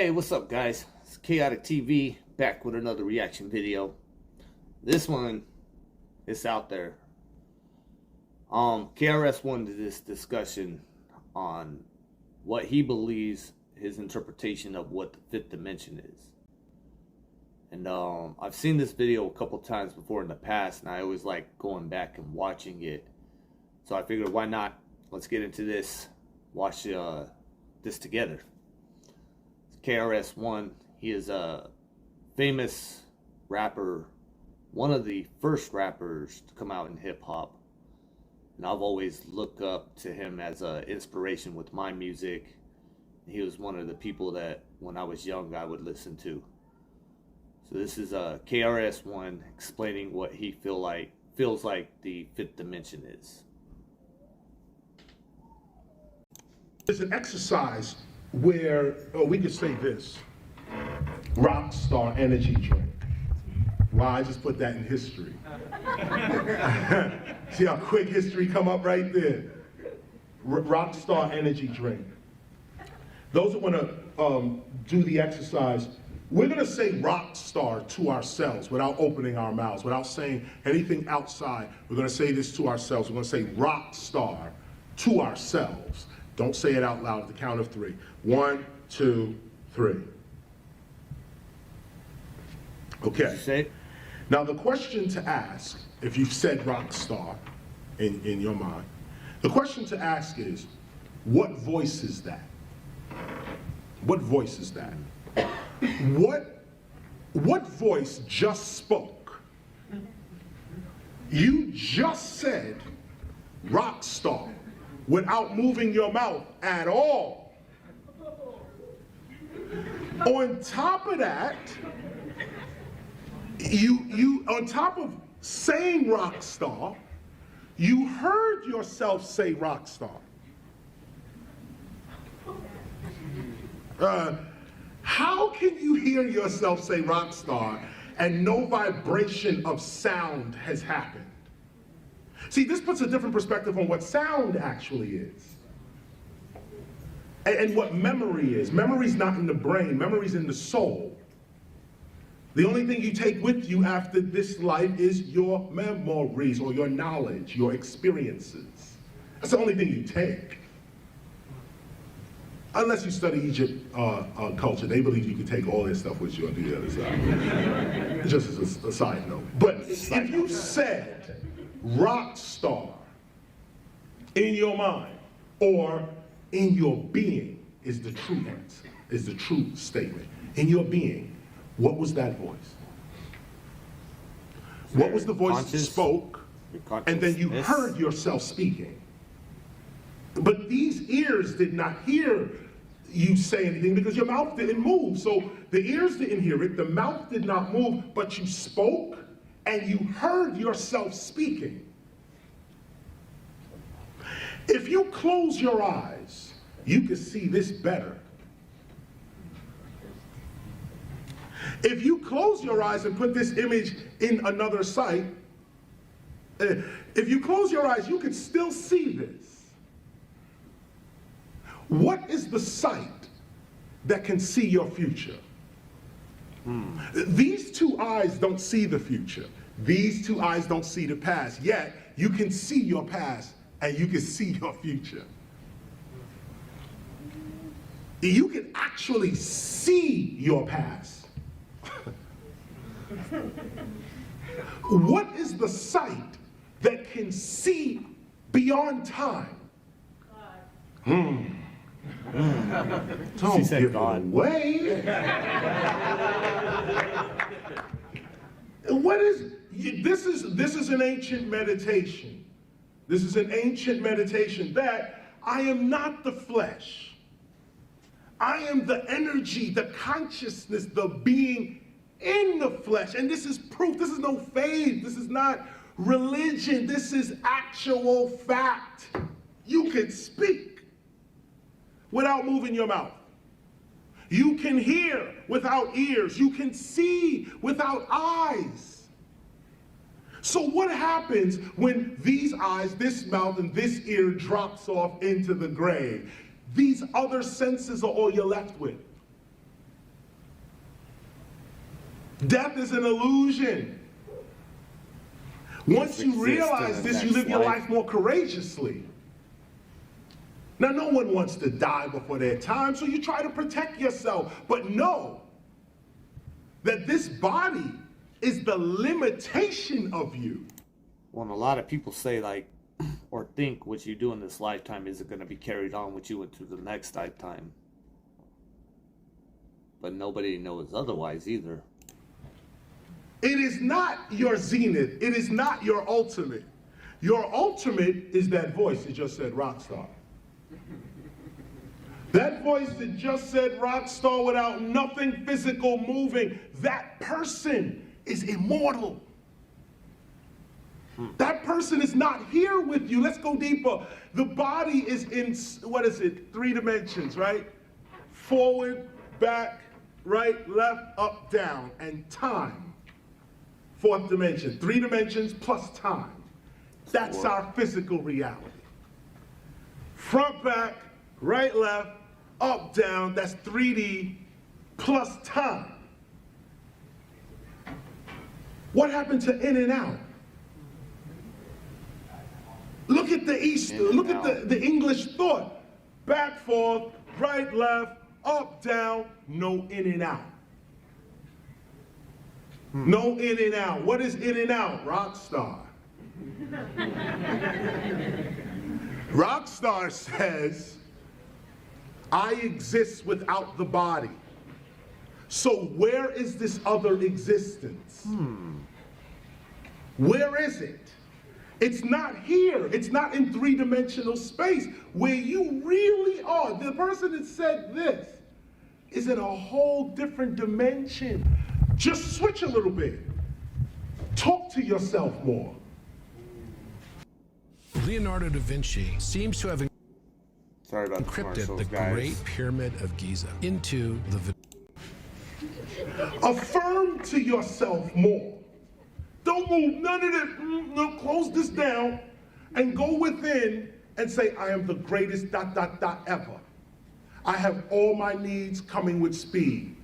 Hey, what's up guys? It's Kaotic TV back with another reaction video. This one is out there. KRS wanted this discussion on what he believes his interpretation of what the fifth dimension is. And I've seen this video a couple times before in the past, and I always like going back and watching it. So I figured, why not? Let's get into this. Watch this together. KRS One. He is a famous rapper, one of the first rappers to come out in hip hop, and I've always looked up to him as an inspiration with my music. He was one of the people that when I was young I would listen to. So this is KRS One explaining what he feels like the fifth dimension is. It's an exercise where, we could say this, rock star energy drink. Wow, I just put that in history. See how quick history come up right there. Rock star energy drink. Those that want to do the exercise, we're going to say rock star to ourselves without opening our mouths, without saying anything outside. We're going to say this to ourselves. We're going to say rock star to ourselves. Don't say it out loud at the count of three. 1, 2, 3. Okay. Now the question to ask, if you've said rock star in your mind, the question to ask is, what voice is that? What voice is that? What voice just spoke? You just said rock star without moving your mouth at all. On top of that, you on top of saying rock star, you heard yourself say rock star. How can you hear yourself say rock star and no vibration of sound has happened? See, this puts a different perspective on what sound actually is. And what memory is. Memory's not in the brain, memory's in the soul. The only thing you take with you after this life is your memories or your knowledge, your experiences. That's the only thing you take. Unless you study Egypt culture, they believe you can take all this stuff with you on the other side. Just as a side note. But if you said rock star in your mind or in your being is the true answer, is the true statement. In your being, what was that voice? What was the voice that spoke and then you heard yourself speaking? But these ears did not hear you say anything because your mouth didn't move. So the ears didn't hear it, the mouth did not move, but you spoke and you heard yourself speaking. If you close your eyes, you can see this better. If you close your eyes and put this image in another sight, if you close your eyes, you can still see this. What is the sight that can see your future? These two eyes don't see the future. These two eyes don't see the past. Yet, you can see your past and you can see your future. You can actually see your past. What is the sight that can see beyond time? Don't give it away. What is this? Is an ancient meditation. This is an ancient meditation that I am not the flesh. I am the energy, the consciousness, the being in the flesh. And this is proof. This is no faith. This is not religion. This is actual fact. You can speak without moving your mouth. You can hear without ears. You can see without eyes. So what happens when these eyes, this mouth, and this ear drops off into the grave? These other senses are all you're left with. Death is an illusion. Once you realize this, you live your life more courageously. Now, no one wants to die before their time, so you try to protect yourself. But know that this body is the limitation of you. When a lot of people say, like, or think what you do in this lifetime isn't going to be carried on with you into the next lifetime. But nobody knows otherwise either. It is not your zenith. It is not your ultimate. Your ultimate is that voice that just said rock star. That voice that just said rock star without nothing physical moving, that person is immortal. That person is not here with you. Let's go deeper. The body is in, what is it, 3 dimensions, right? Forward, back, right, left, up, down, and time. 4th dimension, 3 dimensions plus time. That's our physical reality. Front, back, right, left, up, down, that's 3D plus time. What happened to in and out? Look at the East, look at the English thought. Back, forth, right, left, up, down, no in and out. No in and out. What is in and out? Rock star. Rock star says, I exist without the body. So where is this other existence? Where is it? It's not here. It's not in 3-dimensional space where you really are. The person that said this is in a whole different dimension. Just switch a little bit. Talk to yourself more. Leonardo da Vinci seems to have encrypted the Great Pyramid of Giza into the... Affirm to yourself more. Don't move none of this. No, close this down and go within and say, I am the greatest ... ever. I have all my needs coming with speed.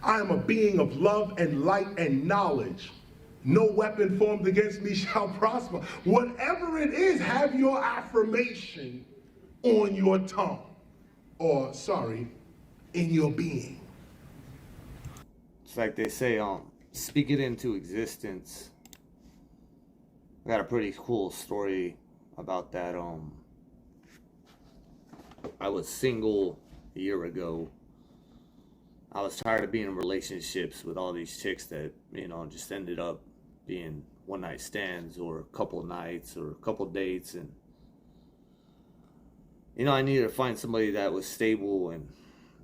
I am a being of love and light and knowledge. No weapon formed against me shall prosper. Whatever it is, have your affirmation on your tongue. Or, sorry, in your being. It's like they say, speak it into existence. I got a pretty cool story about that. I was single a year ago. I was tired of being in relationships with all these chicks that, just ended up being one-night stands or a couple nights or a couple dates. And, I needed to find somebody that was stable and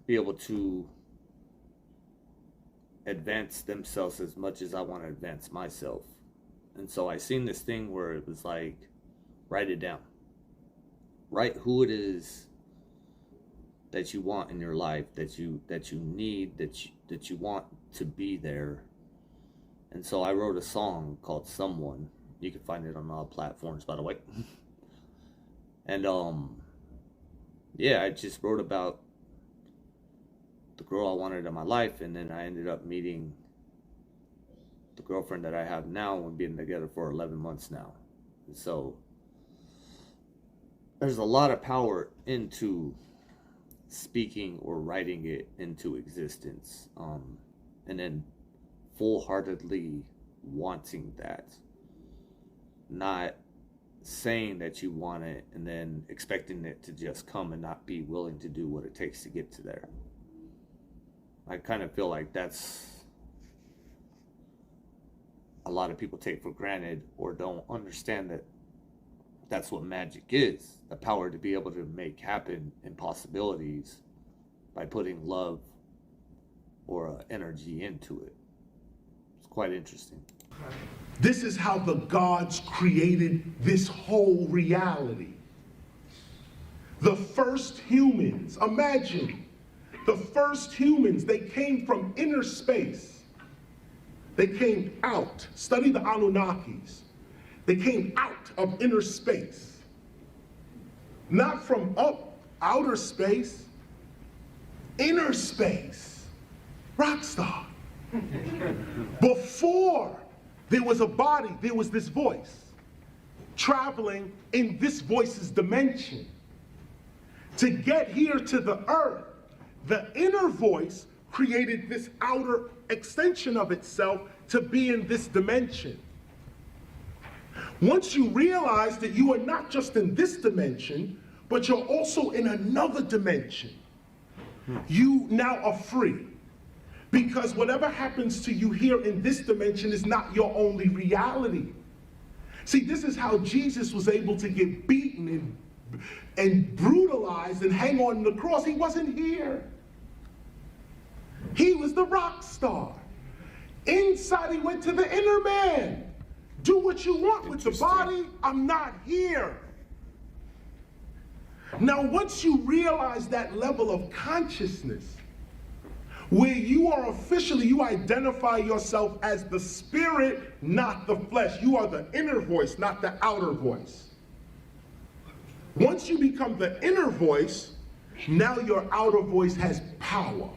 be able to advance themselves as much as I want to advance myself. And so I seen this thing where it was like, write it down. Write who it is that you want in your life, that you need, that you want to be there. And so I wrote a song called Someone. You can find it on all platforms, by the way. And I just wrote about the girl I wanted in my life, and then I ended up meeting the girlfriend that I have now. We've been together for 11 months now. And so there's a lot of power into speaking or writing it into existence, and then full-heartedly wanting that, not saying that you want it and then expecting it to just come and not be willing to do what it takes to get to there. I kind of feel like that's a lot of people take for granted or don't understand that that's what magic is. The power to be able to make happen impossibilities by putting love or energy into it. It's quite interesting. This is how the gods created this whole reality. The first humans, imagine, the first humans, they came from inner space. They came out. Study the Anunnakis. They came out of inner space. Not from outer space, inner space. Rockstar. Before there was a body, there was this voice traveling in this voice's dimension. To get here to the earth, the inner voice created this outer extension of itself to be in this dimension. Once you realize that you are not just in this dimension, but you're also in another dimension, you now are free. Because whatever happens to you here in this dimension is not your only reality. See, this is how Jesus was able to get beaten and brutalized and hang on the cross. He wasn't here. He was the rock star. Inside, he went to the inner man. Do what you want with the body. I'm not here. Now, once you realize that level of consciousness, where you are officially, you identify yourself as the spirit, not the flesh. You are the inner voice, not the outer voice. Once you become the inner voice, now your outer voice has power.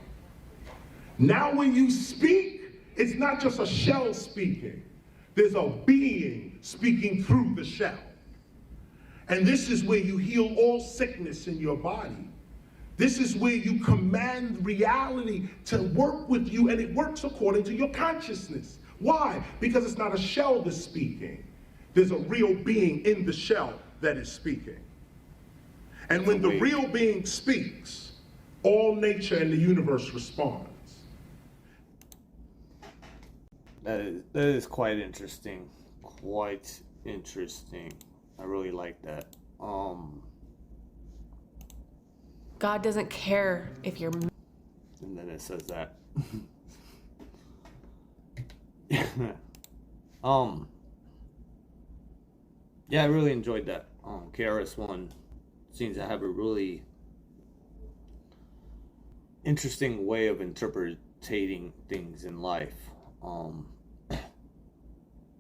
Now when you speak, it's not just a shell speaking. There's a being speaking through the shell. And this is where you heal all sickness in your body. This is where you command reality to work with you, and it works according to your consciousness. Why? Because it's not a shell that's speaking. There's a real being in the shell that is speaking. And when the real being speaks, all nature and the universe responds. That is quite interesting. Quite interesting. I really like that. God doesn't care if you're... And then it says that. Yeah, I really enjoyed that. KRS One seems to have a really interesting way of interpreting things in life.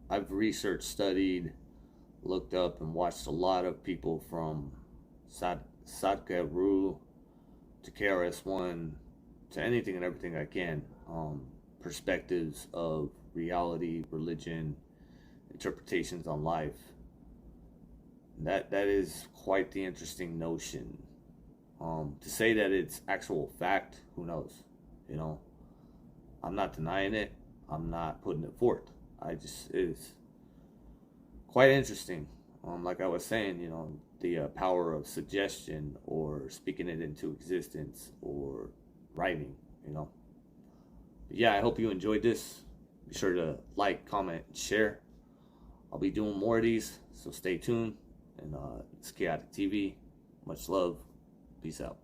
I've researched, studied, looked up, and watched a lot of people from Sadhguru to KRS One to anything and everything I can. Perspectives of reality, religion, interpretations on life. That is quite the interesting notion. To say that it's actual fact, who knows? You know, I'm not denying it. I'm not putting it forth. It's quite interesting. Like I was saying, you know, the power of suggestion or speaking it into existence or writing, you know. But yeah, I hope you enjoyed this. Be sure to like, comment, and share. I'll be doing more of these, so stay tuned. And it's Kaotic TV. Much love. Peace out.